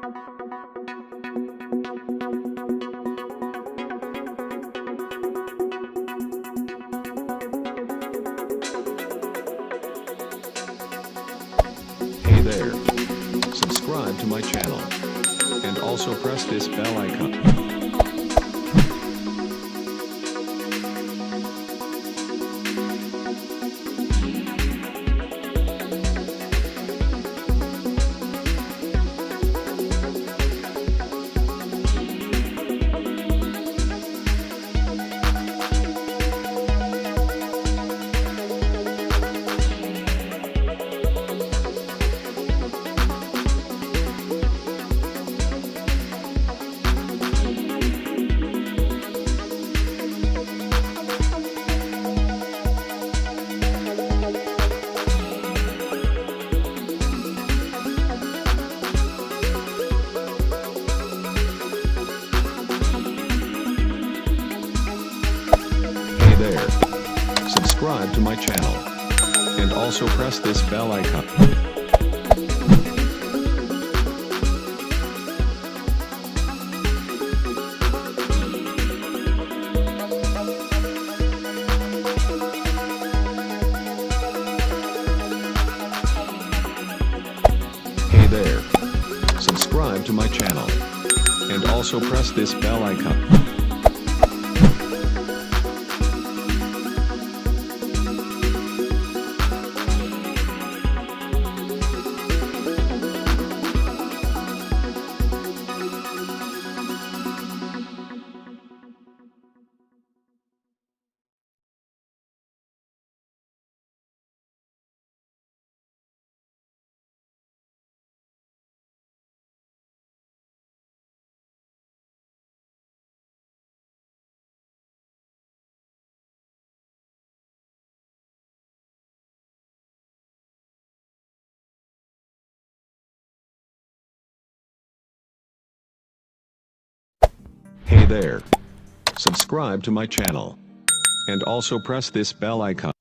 Hey there. Subscribe to my channel. And also press this bell icon. There. Subscribe to my channel. And also press this bell icon. Hey there. Subscribe to my channel. And also press this bell icon. Hey there. Subscribe to my channel. And also press this bell icon.